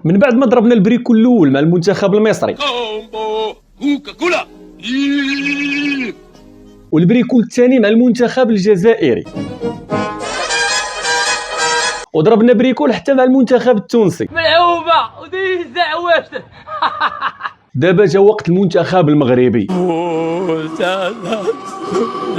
من بعد ما ضربنا البريكو الاول مع المنتخب المصري والبريكو الثاني مع المنتخب الجزائري وضربنا بريكول حتى مع المنتخب التونسي ملعوبه ودير الزعوات. دابا جا وقت المنتخب المغربي.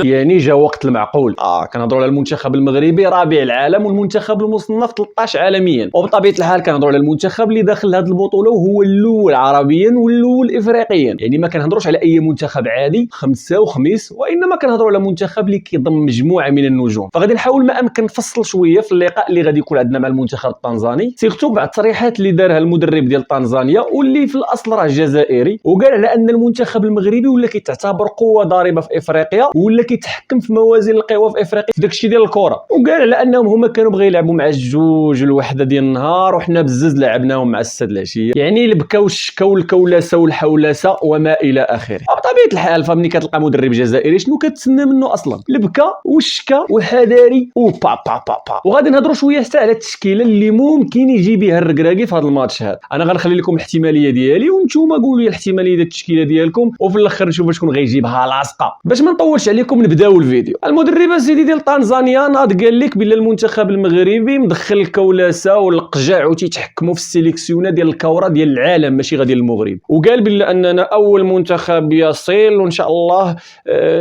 يعني جا وقت المعقول. كنهضروا على المنتخب المغربي رابع العالم والمنتخب المصنف 13 عالميا، وبطبيعه الحال كنهضروا على المنتخب اللي داخل هذه البطوله وهو الاول عربيا والاول افريقيا. يعني ما كنهضروش على اي منتخب عادي خمسه وخميس، وانما كنهضروا على منتخب اللي كيضم مجموعه من النجوم. فغادي نحاول ما امكن نفصل شويه في اللقاء اللي غادي يكون عندنا مع المنتخب التنزاني، سيرتو بعد التصريحات اللي دارها المدرب ديال تنزانيا واللي في الاصل راه جزائري، وقال على ان المنتخب المغربي ولا كيتعتبر قوه ضاربه في افريقيا ولا كيتحكم في موازين القوى في افريقيا في داكشي ديال الكره. وقال على انهم هما كانوا بغاو يلعبوا مع الجوج الوحده ديال النهار وحنا بزز لعبناهم مع السد العشيه. يعني البكاو الشكاو الكولاسه والحولاسه وما الى اخره. بطبيعه الحال فملي كتلقى مدرب جزائري شنو كتسنى منه اصلا؟ البكا والشكا والحذاري وبا با با با. وغادي نهضروا شويه حتى على التشكيله اللي ممكن يجي بها الركراكي في هذا الماتش هذا. انا غنخلي لكم الاحتماليه ديالي وانتم قولوا لي الاحتماليه ديال التشكيله ديالكم، وفي الاخر نشوفوا شكون غيجيبها لاصقه. باش ما نطولش عليكم نبداو الفيديو. المدرب سيدي ديال تنزانيا ناض قال لك بان المنتخب المغربي مدخل الكولاسه والقجع وتيتحكموا في السيليكسيونه ديال الكره ديال العالم ماشي غير ديال المغرب، وقال بان اننا اول منتخب يصل وان شاء الله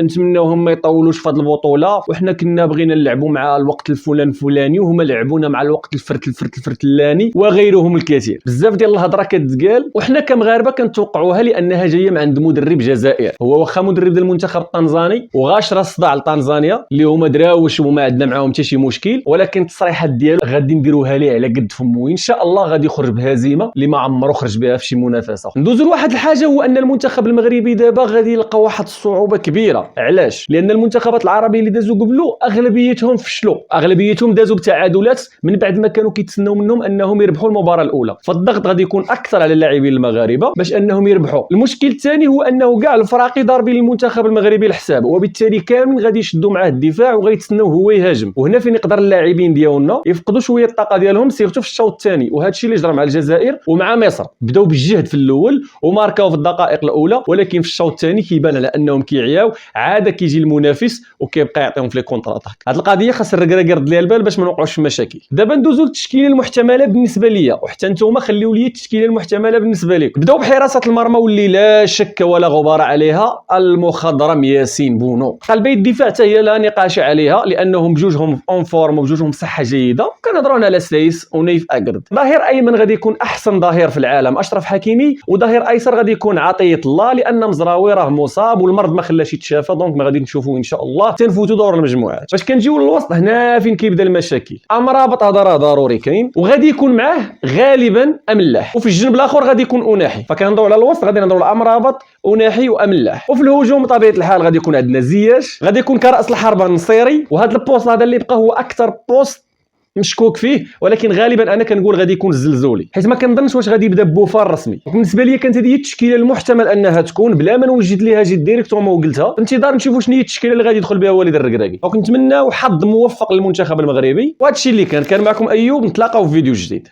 نتمناوهم ما يطولوش في هذه البطوله، وحنا كنا بغينا نلعبوا مع الوقت الفلاني وهما لعبونا مع الوقت الفرتلاني وغيرهم الكثير. بزاف ديال الهضره كتقال وحنا كمغاربه كنتوقعوها لانها جايه من عند مدرب جزائر. هو واخا مدرب ديال المنتخب التنزاني وغاشر الصداع لتنزانيا اللي هما دراوش وما عندنا معاهم حتى شي مشكل، ولكن التصريحات ديالو غادي نديروها ليه على قد فمو وان شاء الله غادي يخرج بهزيمه اللي ما عمرو خرج بها في شي منافسه. ندوزو لواحد الحاجه، هو ان المنتخب المغربي دابا غادي يلقى واحد الصعوبه كبيره. علاش؟ لان المنتخبات العربيه اللي دازوا قبلو اغلبيتهم فشلوا، اغلبيتهم دازوا بتعادلات من بعد ما كانوا كيتسناو منهم انهم يربحوا المباراه الاولى. فالضغط غادي يكون اكثر على اللاعبين المغاربه باش انهم يربحوا. المشكل الثاني هو انه كاع الفراقي ضاربين المنتخب المغربي الحساب، وبالتالي كامل غادي يشدوا معاه الدفاع وغيتسناو هو يهاجم. وهنا فين يقدر اللاعبين ديالنا يفقدوا شويه الطاقه ديالهم سيرتو في الشوط الثاني، وهذا الشيء اللي جرى مع الجزائر ومع مصر. بداو بالجهد في الاول وماركاو في الدقائق الاولى، ولكن في الشوط الثاني كيبان على انهم كيعياو، عاد كيجي المنافس وكيبقى يعطيهم في لي كونتر اتاك. هذه القضيه خاص الركراكي يرد ليها البال باش ما نوقعوش في مشاكل. دابا ندوزو للتشكيله المحتمله بالنسبه ليا، وحتى نتوما خليو لي التشكيله المحتمله بالنسبه لكم. بداو بحراسه المرمى واللي لا شك ولا غبار عليها المخضرم ياسين بونو. قلبي الدفاع حتى هي لا نقاش عليها لانهم بجوجهم اون فورم وبجوجهم صحه جيده. كنهضروا على سلايس ونيف اقرد. ظهير ايمن غادي يكون احسن ظهير في العالم اشرف حكيمي، وظهير ايسر غادي يكون عطيه الله لان مزراوي راه مصاب والمرض ما خلاش يتشافى، دونك ما غادي نشوفوا ان شاء الله تنفوتوا دور المجموعات. باش كنجيو للوسط هنا فين كيبدا المشاكل. امرابط هذا راه ضروري كاين وغادي يكون معاه غالبا املاح، وفي الجنب الاخر غادي يكون اناحي. فكنهضروا على الوسط غادي نهضروا على امرابط اناحي واملاح، وفي الهجوم بطبيعه الحال غادي يكون عندنا زياش، غادي يكون كراس الحربه النصيري. وهذا البوست هذا اللي بقى هو اكثر بوست مشكوك فيه، ولكن غالبا انا كنقول غادي يكون الزلزولي، حيت ما كنظنش واش غادي يبدا بوفار رسمي. بالنسبه لي كانت هذه التشكيله المحتمل انها تكون بلا ما نوجد ليها جد ديريكتومون وقلتها، في انتظار نشوفوا شنو هي التشكيله اللي غادي يدخل بها وليد الركراكي. وكنتمناو حظ موفق للمنتخب المغربي. وهذا الشيء اللي كان معكم ايوب، نتلاقاو في فيديو جديد.